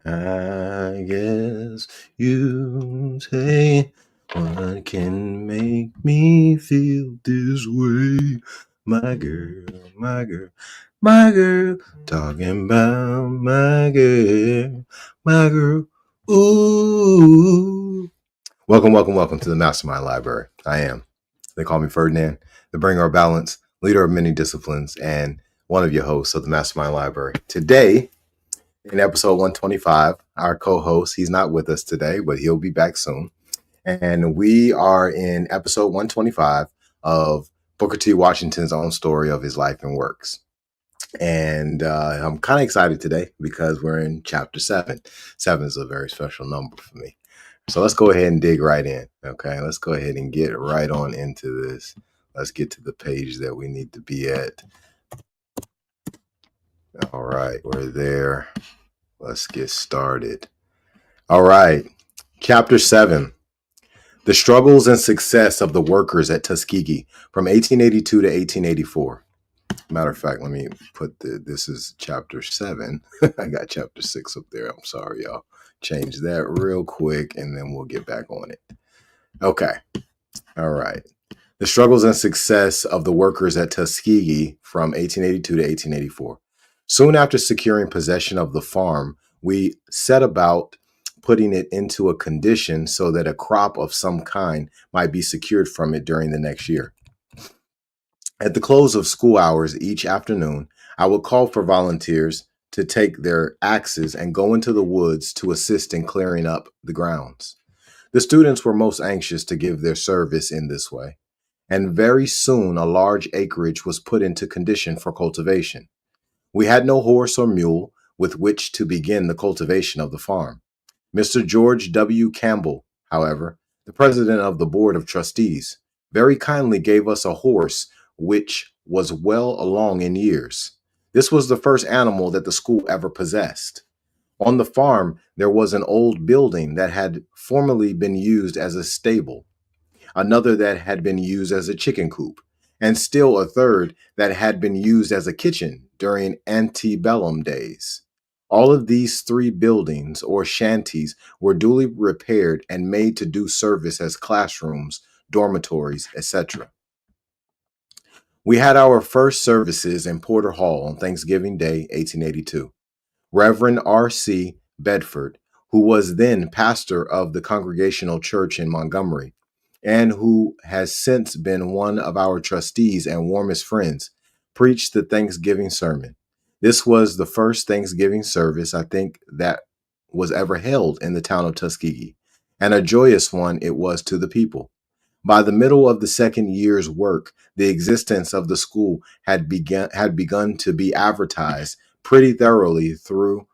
I guess you say, what can make me feel this way? My girl, my girl, my girl, talking about my girl, my girl. Ooh. Welcome to the MasterMind Library. They call me Ferdinand, the bringer of balance, leader of many disciplines, and one of your hosts of the MasterMind Library. Today, in episode 125, our co-host, he's not with us today, but he'll be back soon. And we are in episode 125 of Booker T. Washington's own story of his life and works. And I'm kind of excited today because we're in chapter 7. 7 is a very special number for me. So let's go ahead and dig right in. Okay, let's go ahead and get right on into this. Let's get to the page that we need to be at. All right, we're there. Let's get started. All right, chapter 7. The struggles and success of the workers at Tuskegee from 1882 to 1884. Matter of fact, let me put this is chapter 7. I got chapter 6 up there. I'm sorry, y'all. Change that real quick and then we'll get back on it. Okay. All right. The struggles and success of the workers at Tuskegee from 1882 to 1884. Soon after securing possession of the farm, we set about putting it into a condition so that a crop of some kind might be secured from it during the next year. At the close of school hours each afternoon, I would call for volunteers to take their axes and go into the woods to assist in clearing up the grounds. The students were most anxious to give their service in this way, and very soon a large acreage was put into condition for cultivation. We had no horse or mule with which to begin the cultivation of the farm. Mr. George W. Campbell, however, the president of the Board of Trustees, very kindly gave us a horse which was well along in years. This was the first animal that the school ever possessed. On the farm, there was an old building that had formerly been used as a stable, another that had been used as a chicken coop, and still a third that had been used as a kitchen during antebellum days. All of these 3 buildings or shanties were duly repaired and made to do service as classrooms, dormitories, etc. We had our first services in Porter Hall on Thanksgiving Day, 1882. Reverend R.C. Bedford, who was then pastor of the Congregational Church in Montgomery, and who has since been one of our trustees and warmest friends, preached the Thanksgiving sermon. This was the first Thanksgiving service I think that was ever held in the town of Tuskegee, and a joyous one it was to the people. By the middle of the second year's work, the existence of the school had begun to be advertised pretty thoroughly through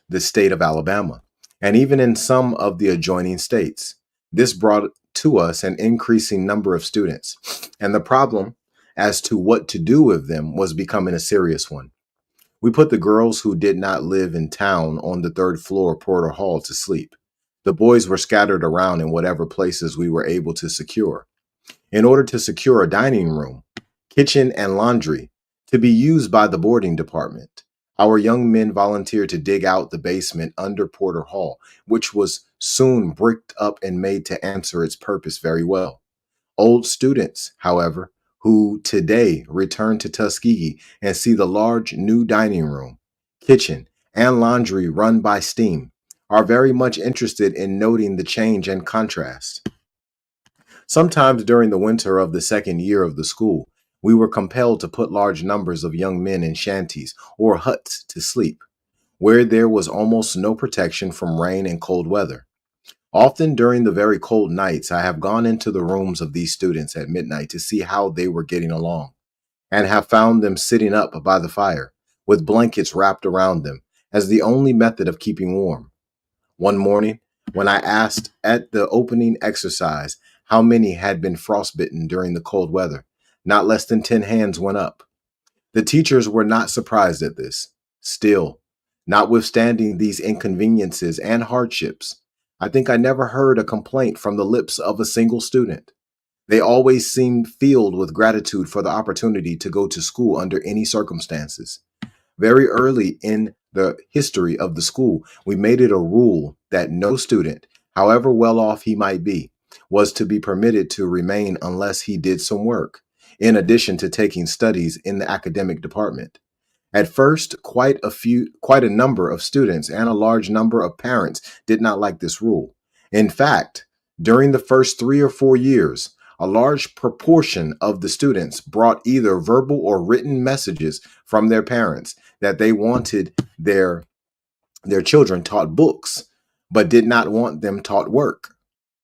the state of Alabama, and even in some of the adjoining states. This brought to us an increasing number of students, and the problem as to what to do with them was becoming a serious one. We put the girls who did not live in town on the 3rd floor of Porter Hall to sleep. The boys were scattered around in whatever places we were able to secure. In order to secure a dining room, kitchen, and laundry to be used by the boarding department, our young men volunteered to dig out the basement under Porter Hall, which was soon bricked up and made to answer its purpose very well. Old students, however, who today return to Tuskegee and see the large new dining room, kitchen, and laundry run by steam, are very much interested in noting the change and contrast. Sometimes during the winter of the second year of the school, we were compelled to put large numbers of young men in shanties or huts to sleep, where there was almost no protection from rain and cold weather. Often during the very cold nights, I have gone into the rooms of these students at midnight to see how they were getting along, and have found them sitting up by the fire, with blankets wrapped around them, as the only method of keeping warm. One morning, when I asked at the opening exercise how many had been frostbitten during the cold weather, not less than 10 hands went up. The teachers were not surprised at this. Still, notwithstanding these inconveniences and hardships, I think I never heard a complaint from the lips of a single student. They always seemed filled with gratitude for the opportunity to go to school under any circumstances. Very early in the history of the school, we made it a rule that no student, however well off he might be, was to be permitted to remain unless he did some work, in addition to taking studies in the academic department. At first, quite a number of students and a large number of parents did not like this rule. In fact, during the first 3 or 4 years, a large proportion of the students brought either verbal or written messages from their parents that they wanted their children taught books, but did not want them taught work.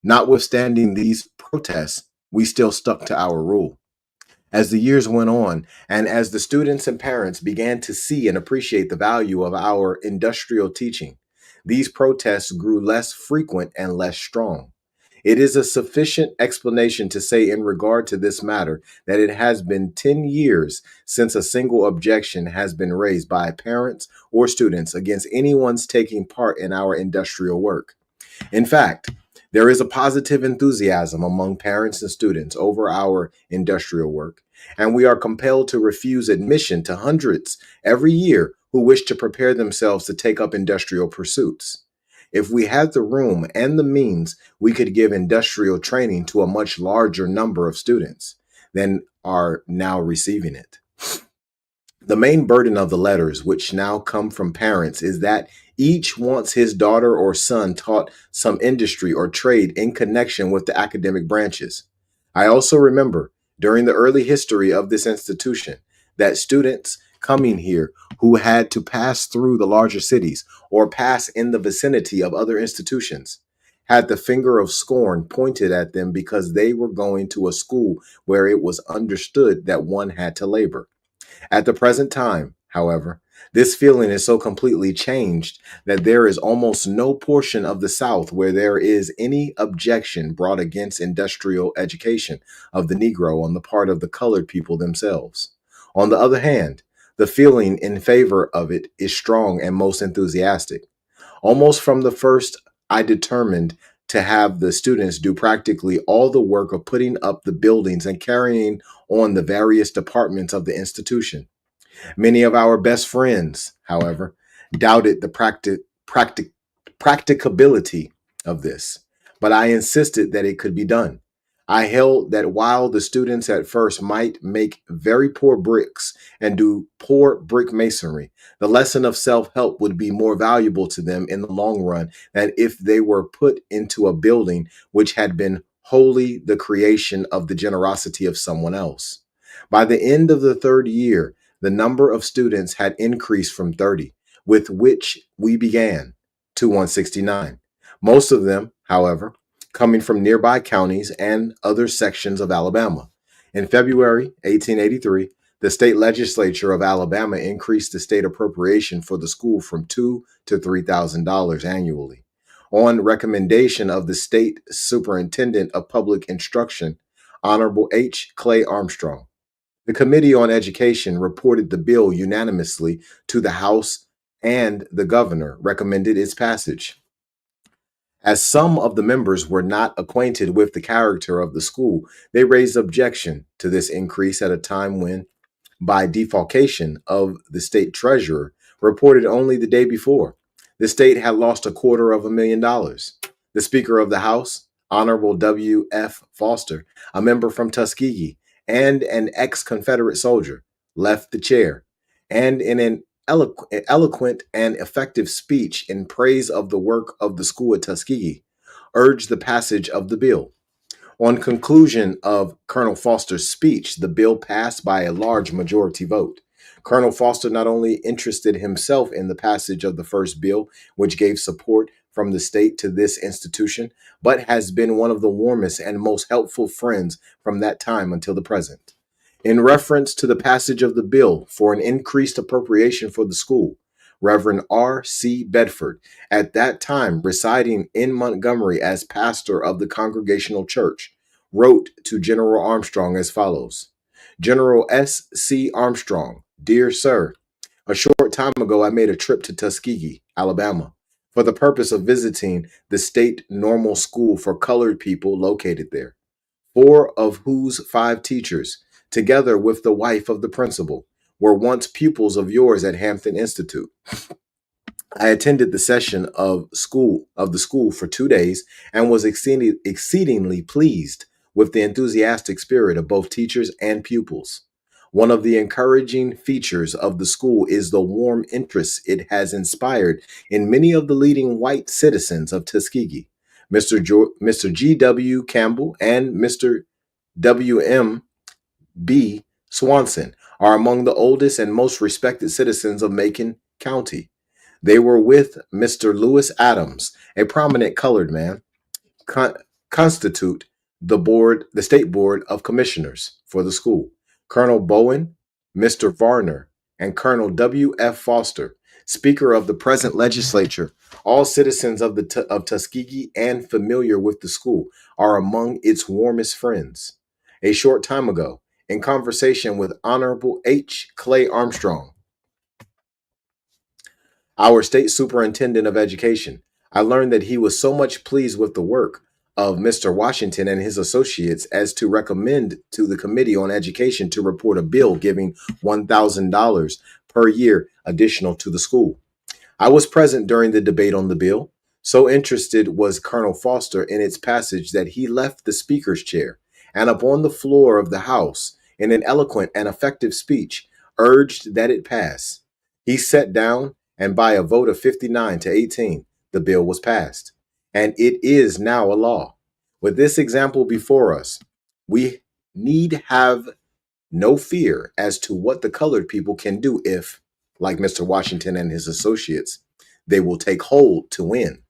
Notwithstanding these protests, we still stuck to our rule. As the years went on, and as the students and parents began to see and appreciate the value of our industrial teaching, these protests grew less frequent and less strong. It is a sufficient explanation to say in regard to this matter that it has been 10 years since a single objection has been raised by parents or students against anyone's taking part in our industrial work. In fact, there is a positive enthusiasm among parents and students over our industrial work, and we are compelled to refuse admission to hundreds every year who wish to prepare themselves to take up industrial pursuits. If we had the room and the means, we could give industrial training to a much larger number of students than are now receiving it. The main burden of the letters, which now come from parents, is that each wants his daughter or son taught some industry or trade in connection with the academic branches. I also remember during the early history of this institution that students coming here who had to pass through the larger cities or pass in the vicinity of other institutions had the finger of scorn pointed at them because they were going to a school where it was understood that one had to labor. At the present time, however, this feeling is so completely changed that there is almost no portion of the South where there is any objection brought against industrial education of the Negro on the part of the colored people themselves. On the other hand, the feeling in favor of it is strong and most enthusiastic. Almost from the first, I determined to have the students do practically all the work of putting up the buildings and carrying on the various departments of the institution. Many of our best friends, however, doubted the practicability of this, but I insisted that it could be done. I held that while the students at first might make very poor bricks and do poor brick masonry, the lesson of self help would be more valuable to them in the long run than if they were put into a building which had been wholly the creation of the generosity of someone else. By the end of the third year, the number of students had increased from 30, with which we began, to 169. Most of them, however, coming from nearby counties and other sections of Alabama. In February 1883, the state legislature of Alabama increased the state appropriation for the school from $2,000 to $3,000 annually. On recommendation of the state superintendent of public instruction, Honorable H. Clay Armstrong, the Committee on Education reported the bill unanimously to the House, and the governor recommended its passage. As some of the members were not acquainted with the character of the school, they raised objection to this increase at a time when, by defalcation of the state treasurer, reported only the day before, the state had lost $250,000. The Speaker of the House, Honorable W. F. Foster, a member from Tuskegee and an ex-Confederate soldier, left the chair, and in an eloquent and effective speech in praise of the work of the school at Tuskegee, urged the passage of the bill. On conclusion of Colonel Foster's speech, the bill passed by a large majority vote. Colonel Foster not only interested himself in the passage of the first bill, which gave support from the state to this institution, but has been one of the warmest and most helpful friends from that time until the present. In reference to the passage of the bill for an increased appropriation for the school, Reverend R. C. Bedford, at that time residing in Montgomery as pastor of the Congregational Church, wrote to General Armstrong as follows: General S. C. Armstrong, dear sir, a short time ago I made a trip to Tuskegee, Alabama, for the purpose of visiting the state normal school for colored people located there, four of whose 5 teachers, together with the wife of the principal, were once pupils of yours at Hampton Institute. I attended the session of the school for 2 days and was exceedingly pleased with the enthusiastic spirit of both teachers and pupils. One of the encouraging features of the school is the warm interest it has inspired in many of the leading white citizens of Tuskegee. Mr. G.W. Campbell and Mr. W.M.B. Swanson are among the oldest and most respected citizens of Macon County. They were with Mr. Lewis Adams, a prominent colored man, con- constitute the state board of commissioners for the school. Colonel Bowen, Mr. Varner, and Colonel W. F. Foster, Speaker of the present legislature, all citizens of of Tuskegee and familiar with the school, are among its warmest friends. A short time ago, in conversation with Honorable H. Clay Armstrong, our state superintendent of education, I learned that he was so much pleased with the work of Mr. Washington and his associates as to recommend to the Committee on Education to report a bill giving $1,000 per year additional to the school. I was present during the debate on the bill. So interested was Colonel Foster in its passage that he left the Speaker's chair and upon the floor of the House, in an eloquent and effective speech, urged that it pass. He sat down, and by a vote of 59 to 18, the bill was passed. And it is now a law. With this example before us, we need have no fear as to what the colored people can do if, like Mr. Washington and his associates, they will take hold to win.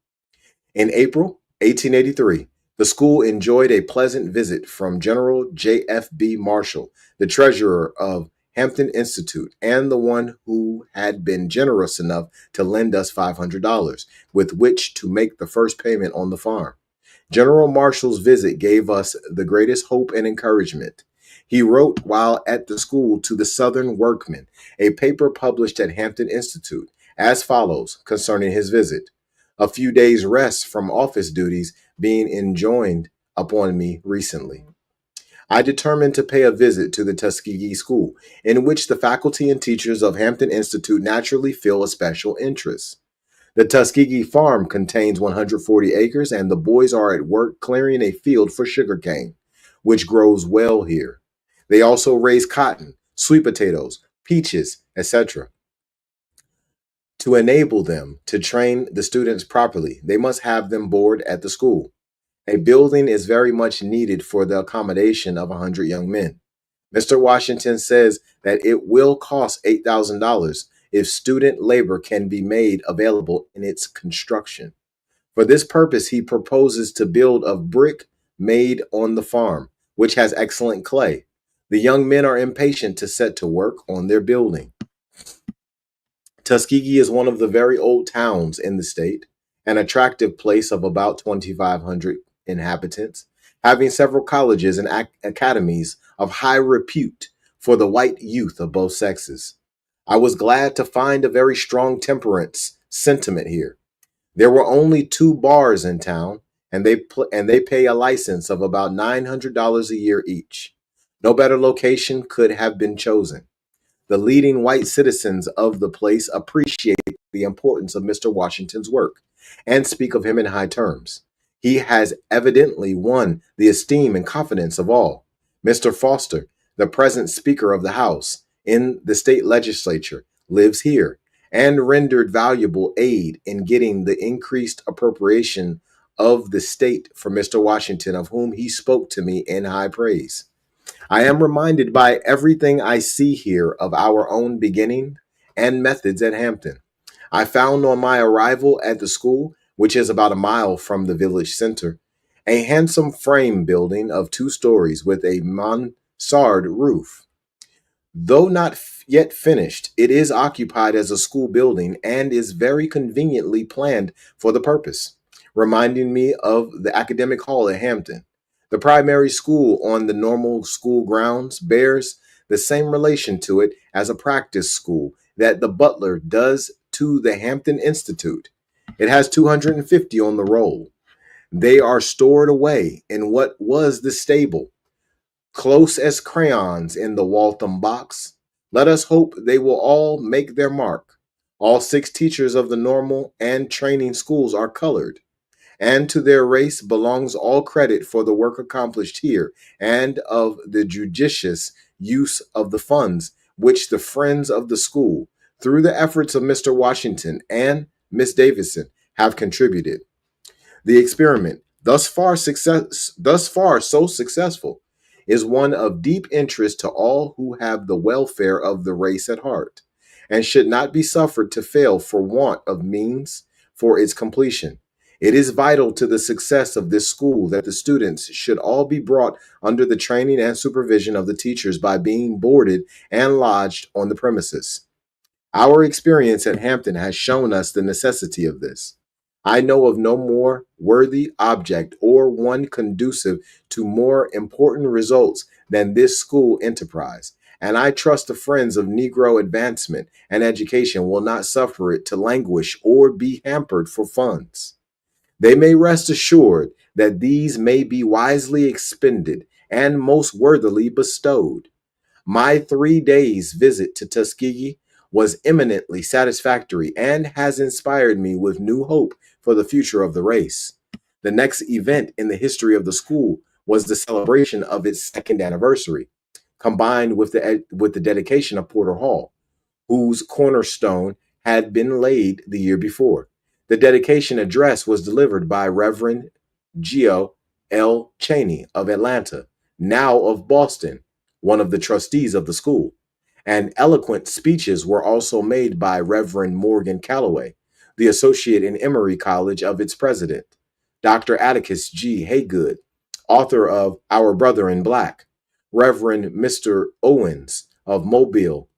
In April 1883, the school enjoyed a pleasant visit from General J.F.B. Marshall, the treasurer of Hampton Institute, and the one who had been generous enough to lend us $500, with which to make the first payment on the farm. General Marshall's visit gave us the greatest hope and encouragement. He wrote while at the school to the Southern Workman, a paper published at Hampton Institute, as follows concerning his visit. A few days' rest from office duties being enjoined upon me recently, I determined to pay a visit to the Tuskegee School, in which the faculty and teachers of Hampton Institute naturally feel a special interest. The Tuskegee farm contains 140 acres, and the boys are at work clearing a field for sugarcane, which grows well here. They also raise cotton, sweet potatoes, peaches, etc. To enable them to train the students properly, they must have them board at the school. A building is very much needed for the accommodation of 100 young men. Mr. Washington says that it will cost $8,000 if student labor can be made available in its construction. For this purpose, he proposes to build of brick made on the farm, which has excellent clay. The young men are impatient to set to work on their building. Tuskegee is one of the very old towns in the state, an attractive place of about 2,500 inhabitants, having several colleges and academies of high repute for the white youth of both sexes. I was glad to find a very strong temperance sentiment here. There were only two bars in town, and they pay a license of about $900 a year each. No better location could have been chosen. The leading white citizens of the place appreciate the importance of Mr. Washington's work and speak of him in high terms. He has evidently won the esteem and confidence of all. Mr. Foster, the present Speaker of the House in the state legislature, lives here and rendered valuable aid in getting the increased appropriation of the state for Mr. Washington, of whom he spoke to me in high praise. I am reminded by everything I see here of our own beginning and methods at Hampton. I found on my arrival at the school, which is about a mile from the village center, a handsome frame building of 2 stories with a mansard roof. Though not yet finished, it is occupied as a school building and is very conveniently planned for the purpose, reminding me of the Academic Hall at Hampton. The primary school on the normal school grounds bears the same relation to it as a practice school that the Butler does to the Hampton Institute. It has 250 on the roll. They are stored away in what was the stable, close as crayons in the Waltham box. Let us hope they will all make their mark. All six teachers of the normal and training schools are colored, and to their race belongs all credit for the work accomplished here and of the judicious use of the funds which the friends of the school, through the efforts of Mr. Washington and Miss Davison, have contributed. The experiment, thus far so successful, is one of deep interest to all who have the welfare of the race at heart, and should not be suffered to fail for want of means for its completion. It is vital to the success of this school that the students should all be brought under the training and supervision of the teachers by being boarded and lodged on the premises. Our experience at Hampton has shown us the necessity of this. I know of no more worthy object or one conducive to more important results than this school enterprise, and I trust the friends of Negro advancement and education will not suffer it to languish or be hampered for funds. They may rest assured that these may be wisely expended and most worthily bestowed. My 3 days' visit to Tuskegee was eminently satisfactory and has inspired me with new hope for the future of the race. The next event in the history of the school was the celebration of its second anniversary, combined with the dedication of Porter Hall, whose cornerstone had been laid the year before. The dedication address was delivered by Reverend Geo L. Cheney of Atlanta, now of Boston, one of the trustees of the school. And eloquent speeches were also made by Reverend Morgan Calloway, the associate in Emory College of its president, Dr. Atticus G. Haygood, author of Our Brother in Black. Reverend Mr. Owens of Mobile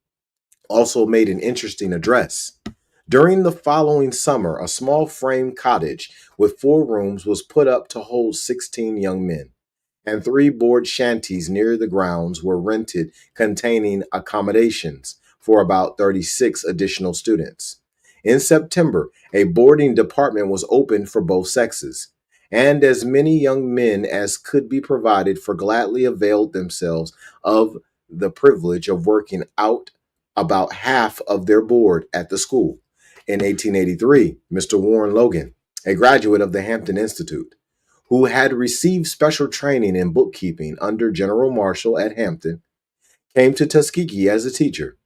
also made an interesting address. During the following summer, a small frame cottage with 4 rooms was put up to hold 16 young men, and 3 board shanties near the grounds were rented containing accommodations for about 36 additional students. In September, a boarding department was opened for both sexes, and as many young men as could be provided for gladly availed themselves of the privilege of working out about half of their board at the school. In 1883, Mr. Warren Logan, a graduate of the Hampton Institute, who had received special training in bookkeeping under General Marshall at Hampton, came to Tuskegee as a teacher.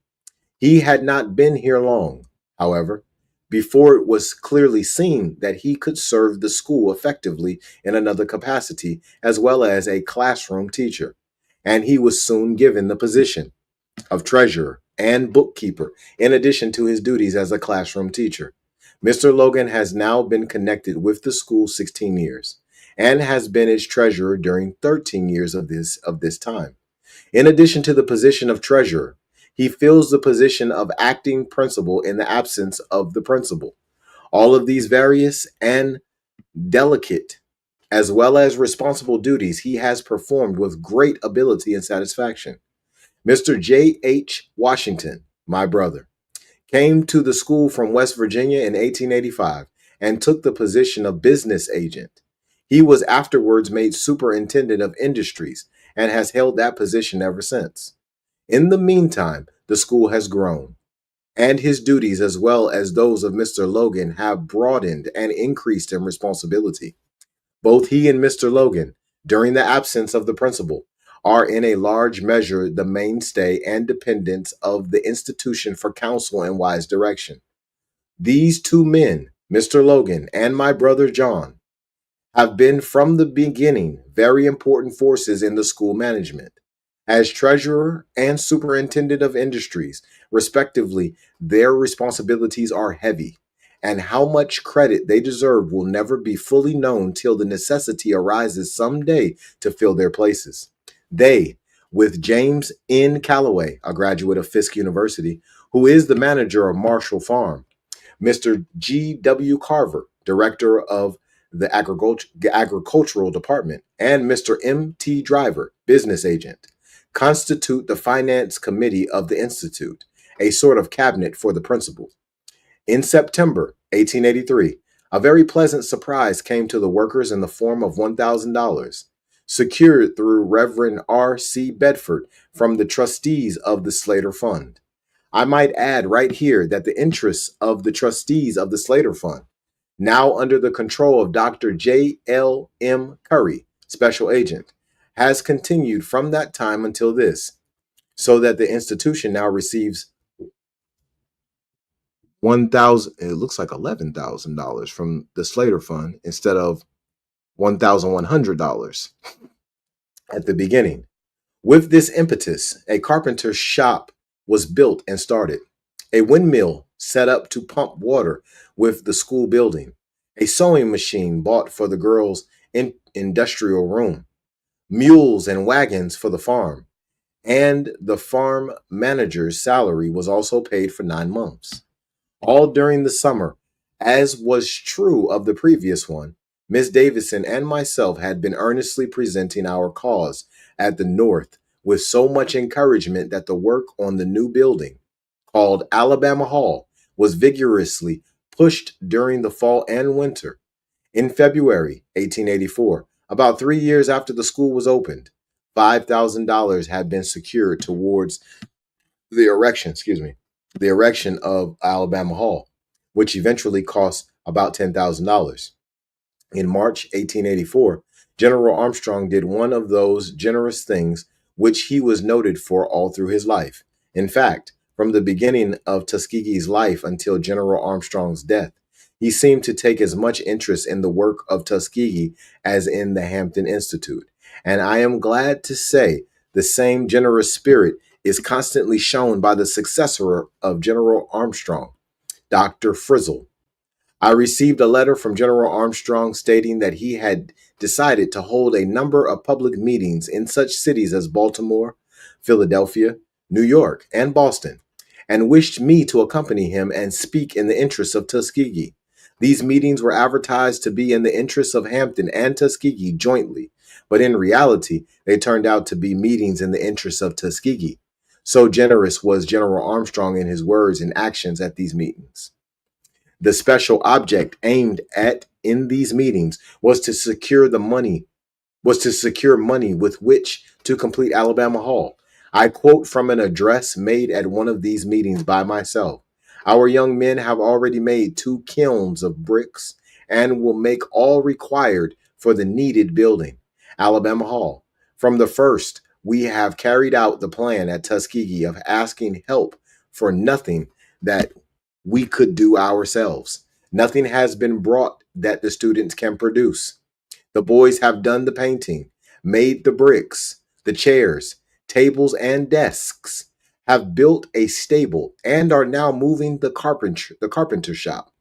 He had not been here long, however, before it was clearly seen that he could serve the school effectively in another capacity as well as a classroom teacher, and he was soon given the position of treasurer and bookkeeper, in addition to his duties as a classroom teacher. Mr. Logan has now been connected with the school 16 years and has been its treasurer during 13 years of this time. In addition to the position of treasurer, he fills the position of acting principal in the absence of the principal. All of these various and delicate as well as responsible duties he has performed with great ability and satisfaction. Mr. J. H. Washington, my brother, came to the school from West Virginia in 1885 and took the position of business agent. He was afterwards made superintendent of industries and has held that position ever since. In the meantime, the school has grown, and his duties, as well as those of Mr. Logan, have broadened and increased in responsibility. Both he and Mr. Logan, during the absence of the principal, are in a large measure the mainstay and dependence of the institution for counsel and wise direction. These 2 men, Mr. Logan and my brother John, have been from the beginning very important forces in the school management. As treasurer and superintendent of industries, respectively, their responsibilities are heavy, and how much credit they deserve will never be fully known till the necessity arises some day to fill their places. They, with James N. Calloway, a graduate of Fisk University, who is the manager of Marshall Farm, Mr. G. W. Carver, director of the agricultural department, and Mr. M. T. Driver, business agent, constitute the finance committee of the institute, a sort of cabinet for the principal. In September 1883, a very pleasant surprise came to the workers in the form of $1,000, secured through Reverend R. C. Bedford from the trustees of the Slater Fund. I might add right here that the interests of the trustees of the Slater Fund, now under the control of Dr. J. L. M. Curry, special agent, has continued from that time until this, so that the institution now receives 1,000, it looks like $11,000 from the Slater Fund instead of $1,100 at the beginning. With this impetus, a carpenter's shop was built and started, a windmill set up to pump water with the school building, a sewing machine bought for the girls' industrial room, mules and wagons for the farm, and the farm manager's salary was also paid for 9 months. All during the summer, as was true of the previous one. Miss Davison and myself had been earnestly presenting our cause at the North with so much encouragement that the work on the new building, called Alabama Hall, was vigorously pushed during the fall and winter. In February 1884, about 3 years after the school was opened, $5,000 had been secured towards the erection of Alabama Hall, which eventually cost about $10,000. In March 1884, General Armstrong did one of those generous things which he was noted for all through his life. In fact, from the beginning of Tuskegee's life until General Armstrong's death, he seemed to take as much interest in the work of Tuskegee as in the Hampton Institute. And I am glad to say the same generous spirit is constantly shown by the successor of General Armstrong, Dr. Frizzle. I received a letter from General Armstrong stating that he had decided to hold a number of public meetings in such cities as Baltimore, Philadelphia, New York, and Boston, and wished me to accompany him and speak in the interests of Tuskegee. These meetings were advertised to be in the interests of Hampton and Tuskegee jointly, but in reality, they turned out to be meetings in the interests of Tuskegee. So generous was General Armstrong in his words and actions at these meetings. The special object aimed at in these meetings was to secure money with which to complete Alabama Hall. I quote from an address made at one of these meetings by myself. Our young men have already made 2 kilns of bricks and will make all required for the needed building, Alabama Hall. From the first, we have carried out the plan at Tuskegee of asking help for nothing that we could do ourselves. Nothing has been brought that the students can produce. The boys have done the painting, made the bricks, the chairs, tables, and desks, have built a stable, and are now moving the carpenter shop.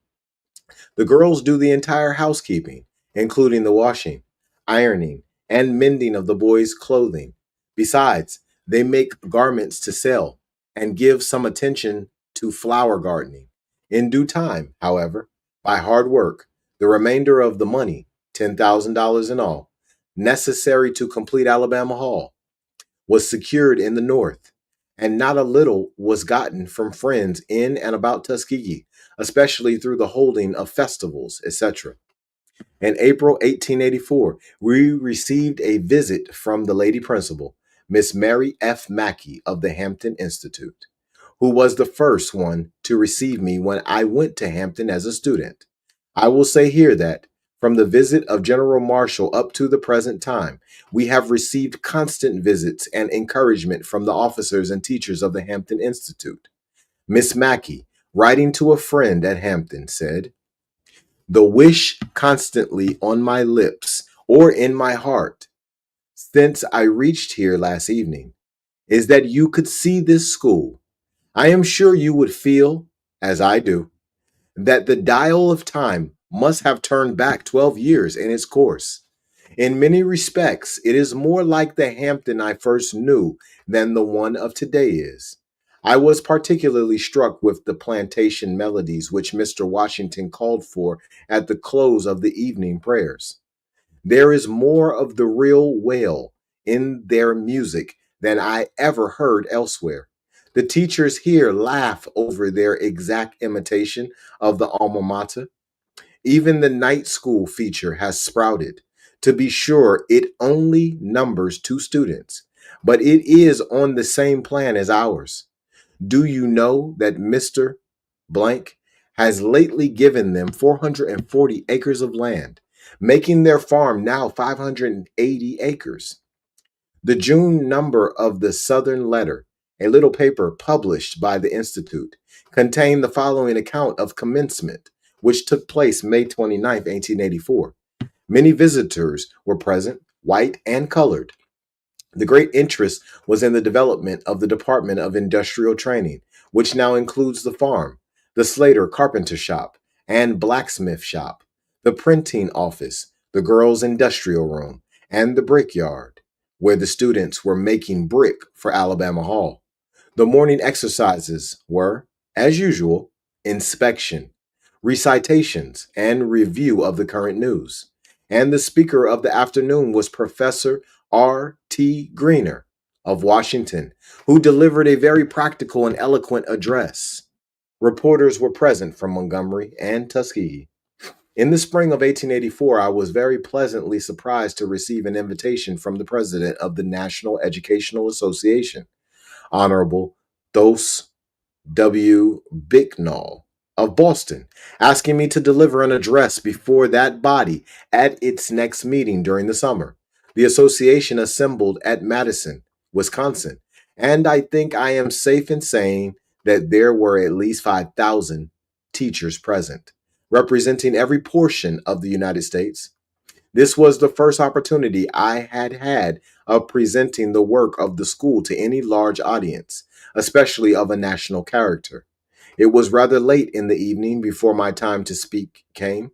The girls do the entire housekeeping, including the washing, ironing, and mending of the boys' clothing. Besides, they make garments to sell and give some attention to flower gardening. In due time, however, by hard work, the remainder of the money, $10,000 in all, necessary to complete Alabama Hall, was secured in the North, and not a little was gotten from friends in and about Tuskegee, especially through the holding of festivals, etc. In April 1884, we received a visit from the lady principal, Miss Mary F. Mackey of the Hampton Institute, who was the first one to receive me when I went to Hampton as a student. I will say here that, from the visit of General Marshall up to the present time, we have received constant visits and encouragement from the officers and teachers of the Hampton Institute. Miss Mackey, writing to a friend at Hampton, said, "The wish constantly on my lips or in my heart since I reached here last evening is that you could see this school. I am sure you would feel, as I do, that the dial of time must have turned back 12 years in its course. In many respects, it is more like the Hampton I first knew than the one of today is. I was particularly struck with the plantation melodies which Mr. Washington called for at the close of the evening prayers. There is more of the real wail in their music than I ever heard elsewhere. The teachers here laugh over their exact imitation of the alma mater. Even the night school feature has sprouted. To be sure, it only numbers 2 students, but it is on the same plan as ours. Do you know that Mr. Blank has lately given them 440 acres of land, making their farm now 580 acres? The June number of the Southern Letter, a little paper published by the Institute, contained the following account of commencement, which took place May 29, 1884. Many visitors were present, white and colored. The great interest was in the development of the Department of Industrial Training, which now includes the farm, the Slater carpenter shop, and blacksmith shop, the printing office, the girls' industrial room, and the brickyard, where the students were making brick for Alabama Hall. The morning exercises were, as usual, inspection, recitations, and review of the current news. And the speaker of the afternoon was Professor R.T. Greener of Washington, who delivered a very practical and eloquent address. Reporters were present from Montgomery and Tuskegee. In the spring of 1884, I was very pleasantly surprised to receive an invitation from the president of the National Educational Association, Honorable Dos W. Bicknall of Boston, asking me to deliver an address before that body at its next meeting during the summer. The association assembled at Madison, Wisconsin, and I think I am safe in saying that there were at least 5,000 teachers present, representing every portion of the United States. This was the first opportunity I had had of presenting the work of the school to any large audience, especially of a national character. It was rather late in the evening before my time to speak came.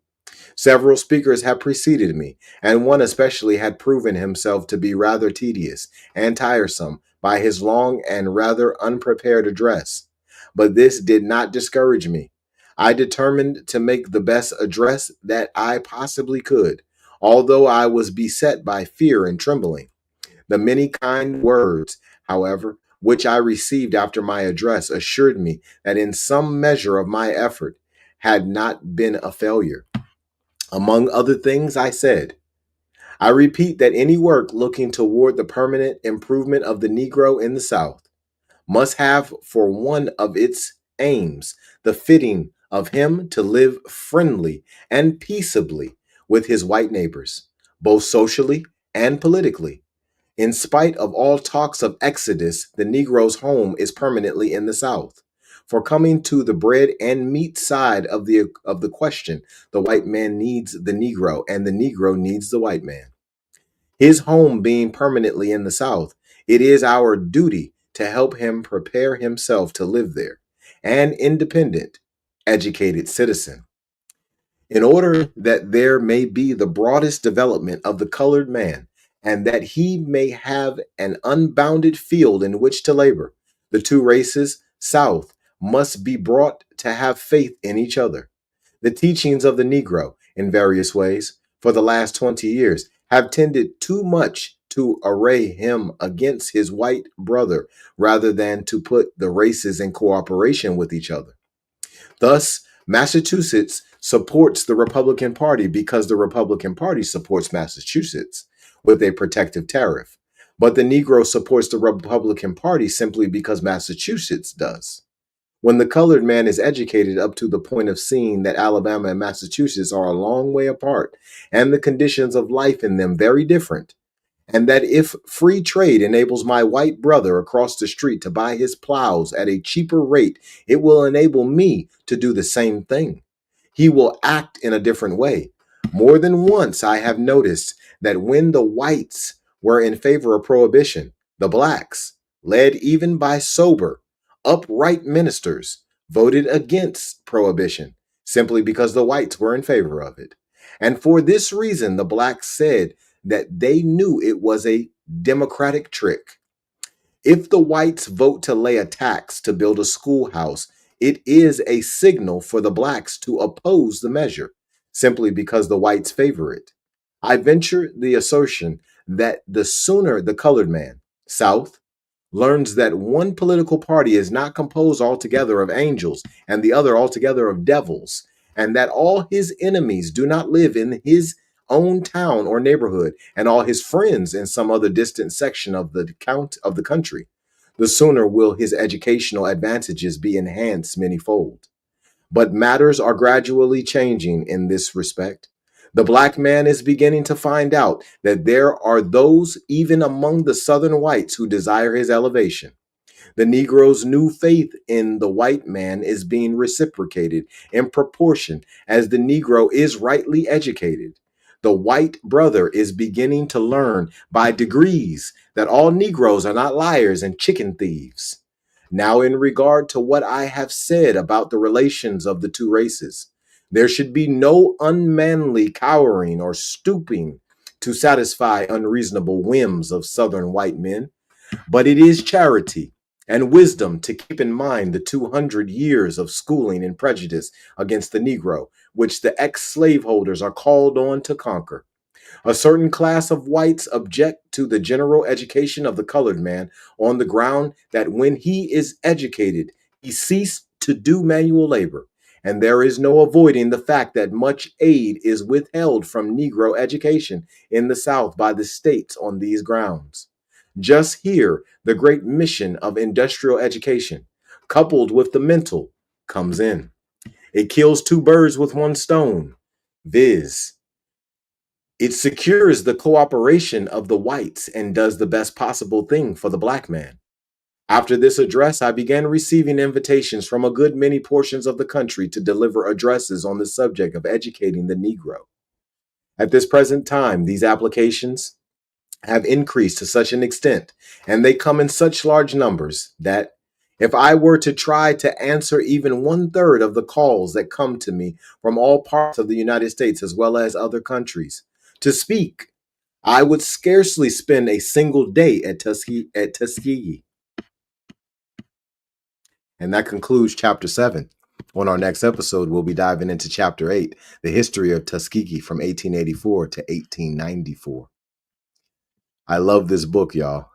Several speakers had preceded me, and one especially had proven himself to be rather tedious and tiresome by his long and rather unprepared address. But this did not discourage me. I determined to make the best address that I possibly could, although I was beset by fear and trembling. The many kind words, however, which I received after my address assured me that in some measure of my effort had not been a failure. Among other things, I said, I repeat that any work looking toward the permanent improvement of the Negro in the South must have for one of its aims the fitting of him to live friendly and peaceably with his white neighbors, both socially and politically. In spite of all talks of exodus, the Negro's home is permanently in the South. For coming to the bread and meat side of the question, the white man needs the Negro, and the Negro needs the white man. His home being permanently in the South, it is our duty to help him prepare himself to live there, an independent, educated citizen. In order that there may be the broadest development of the colored man, and that he may have an unbounded field in which to labor, the two races South must be brought to have faith in each other. The teachings of the Negro, in various ways, for the last 20 years, have tended too much to array him against his white brother rather than to put the races in cooperation with each other. Thus, Massachusetts supports the Republican Party because the Republican Party supports Massachusetts with a protective tariff. But the Negro supports the Republican Party simply because Massachusetts does. When the colored man is educated up to the point of seeing that Alabama and Massachusetts are a long way apart and the conditions of life in them very different, and that if free trade enables my white brother across the street to buy his plows at a cheaper rate, it will enable me to do the same thing. He will act in a different way. More than once, I have noticed that when the whites were in favor of prohibition, the blacks, led even by sober, upright ministers, voted against prohibition simply because the whites were in favor of it. And for this reason, the blacks said that they knew it was a democratic trick. If the whites vote to lay a tax to build a schoolhouse, it is a signal for the blacks to oppose the measure, simply because the whites favor it. I venture the assertion that the sooner the colored man, South, learns that one political party is not composed altogether of angels and the other altogether of devils, and that all his enemies do not live in his own town or neighborhood, and all his friends in some other distant section of the country. the sooner will his educational advantages be enhanced manyfold. But matters are gradually changing in this respect. The black man is beginning to find out that there are those even among the Southern whites who desire his elevation. The Negro's new faith in the white man is being reciprocated in proportion as the Negro is rightly educated. The white brother is beginning to learn by degrees that all Negroes are not liars and chicken thieves. Now, in regard to what I have said about the relations of the two races, there should be no unmanly cowering or stooping to satisfy unreasonable whims of Southern white men, but it is charity and wisdom to keep in mind the 200 years of schooling and prejudice against the Negro, which the ex-slaveholders are called on to conquer. A certain class of whites object to the general education of the colored man on the ground that when he is educated, he ceased to do manual labor. And there is no avoiding the fact that much aid is withheld from Negro education in the South by the states on these grounds. Just here, the great mission of industrial education, coupled with the mental, comes in. It kills two birds with one stone, viz., it secures the cooperation of the whites and does the best possible thing for the black man. After this address, I began receiving invitations from a good many portions of the country to deliver addresses on the subject of educating the Negro. At this present time, these applications have increased to such an extent, and they come in such large numbers, that if I were to try to answer even one third of the calls that come to me from all parts of the United States as well as other countries to speak, I would scarcely spend a single day at Tuskegee. And that concludes chapter 7. On our next episode, we'll be diving into chapter 8, the history of Tuskegee from 1884 to 1894. I love this book, y'all.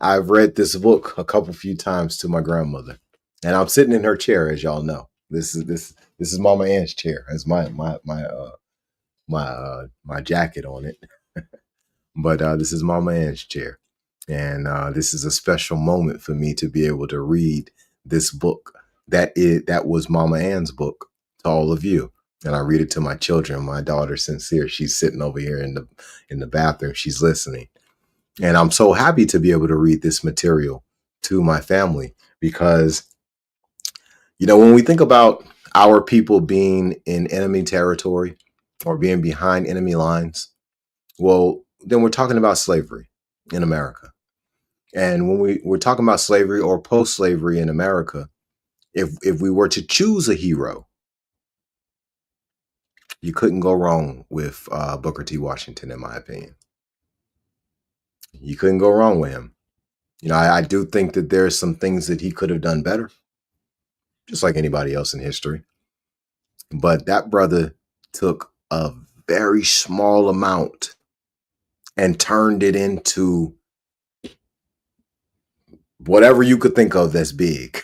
I've read this book a couple few times to my grandmother, and I'm sitting in her chair, as y'all know. This is Mama Ann's chair. It's my jacket on it, but this is Mama Ann's chair, and this is a special moment for me to be able to read this book. That was Mama Ann's book to all of you, and I read it to my children. My daughter Sincere, she's sitting over here in the bathroom. She's listening. And I'm so happy to be able to read this material to my family because, when we think about our people being in enemy territory or being behind enemy lines, well, then we're talking about slavery in America. And when we're talking about slavery or post-slavery in America, if we were to choose a hero, you couldn't go wrong with Booker T. Washington, in my opinion. You couldn't go wrong with him. I do think that there's some things that he could have done better, just like anybody else in history. But that brother took a very small amount and turned it into whatever you could think of that's big.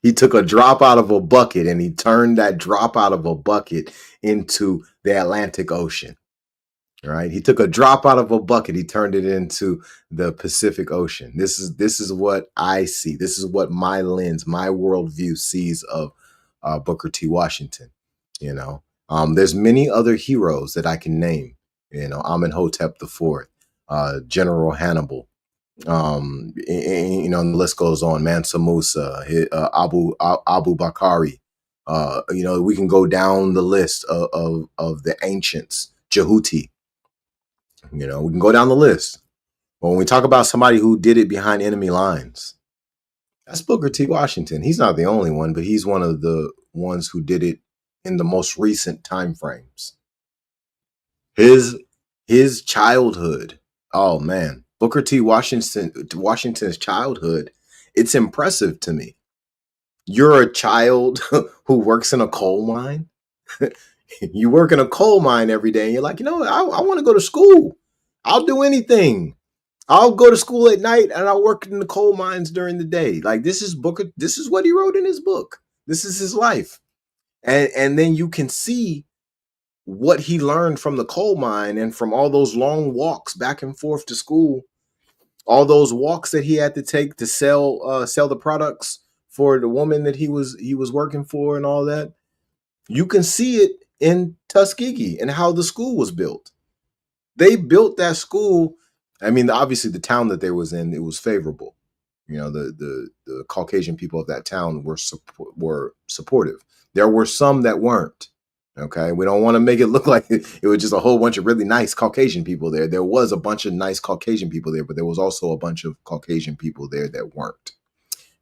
He took a drop out of a bucket and he turned that drop out of a bucket into the Atlantic Ocean. Right? He took a drop out of a bucket. He turned it into the Pacific Ocean. This is what I see. This is what my lens, my worldview sees of Booker T. Washington. There's many other heroes that I can name. Amenhotep IV, General Hannibal. The list goes on. Mansa Musa, Abu Bakari. We can go down the list of the ancients. Jehuti. We can go down the list. But when we talk about somebody who did it behind enemy lines, that's Booker T. Washington. He's not the only one, but he's one of the ones who did it in the most recent time frames. His childhood. Oh man, Booker T. Washington's childhood. It's impressive to me. You're a child who works in a coal mine. You work in a coal mine every day, and you're like, I want to go to school. I'll do anything. I'll go to school at night and I'll work in the coal mines during the day. Like this is Booker. This is what he wrote in his book. This is his life. And then you can see what he learned from the coal mine and from all those long walks back and forth to school All those walks that he had to take to sell the products for the woman that he was working for and all that. You can see it in Tuskegee and how the school was built. They built that school. I mean, obviously the town that they was in, it was favorable. You know, the Caucasian people of that town were supportive. There were some that weren't. Okay, we don't want to make it look like it was just a whole bunch of really nice Caucasian people there. There was a bunch of nice Caucasian people there, but there was also a bunch of Caucasian people there that weren't.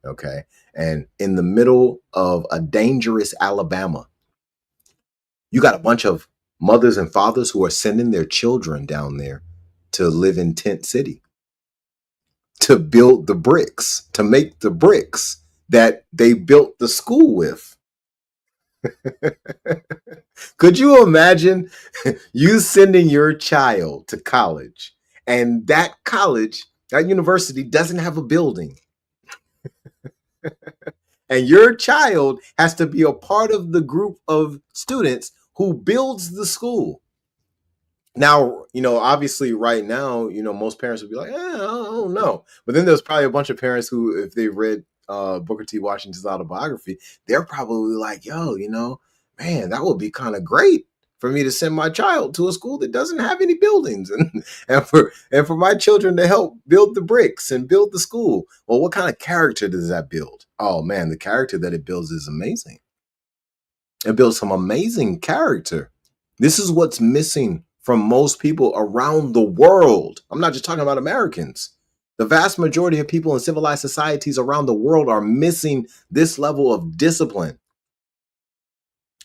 Okay, and in the middle of a dangerous Alabama, you got a bunch of mothers and fathers who are sending their children down there to live in Tent City, to build the bricks, to make the bricks that they built the school with. Could you imagine you sending your child to college and that college, that university doesn't have a building? And your child has to be a part of the group of students who builds the school. Now, obviously right now, most parents would be like, I don't know. But then there's probably a bunch of parents who, if they read Booker T. Washington's autobiography, they're probably like, yo, man, that would be kind of great for me to send my child to a school that doesn't have any buildings and for my children to help build the bricks and build the school. Well, what kind of character does that build? Oh man, the character that it builds is amazing. It builds some amazing character. This is what's missing from most people around the world. I'm not just talking about Americans. The vast majority of people in civilized societies around the world are missing this level of discipline.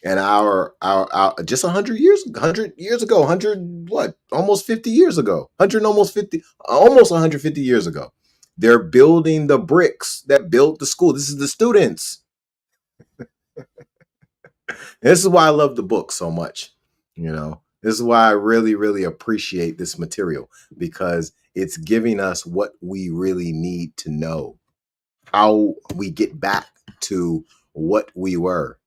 And our just 100 years ago, 100 what? Almost 50 years ago. 100 almost 150 years ago. They're building the bricks that built the school. This is the students. This is why I love the book so much. This is why I really, really appreciate this material, because it's giving us what we really need to know, how we get back to what we were,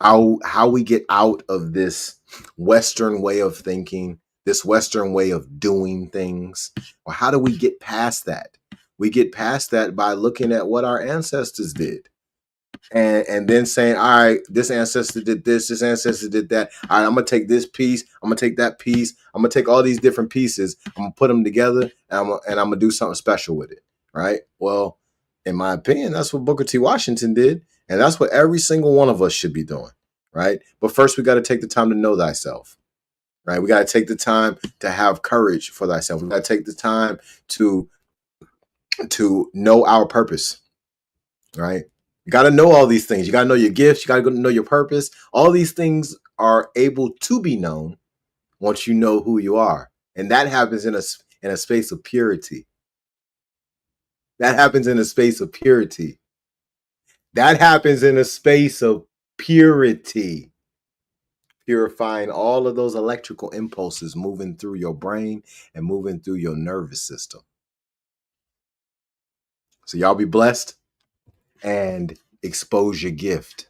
how we get out of this Western way of thinking, this Western way of doing things. Or how do we get past that? We get past that by looking at what our ancestors did. And then saying, all right, this ancestor did this ancestor did that. All right, I'm gonna take this piece, I'm gonna take that piece, I'm gonna take all these different pieces, I'm gonna put them together, and I'm gonna do something special with it. Right? Well, in my opinion, that's what Booker T. Washington did, and that's what every single one of us should be doing. Right? But first, we got to take the time to know thyself. Right? We got to take the time to have courage for thyself. We got to take the time to know our purpose. Right? You got to know all these things. You got to know your gifts. You got to know your purpose. All these things are able to be known once you know who you are. And that happens in a space of purity. That happens in a space of purity. That happens in a space of purity. Purifying all of those electrical impulses moving through your brain and moving through your nervous system. So y'all be blessed and expose your gift.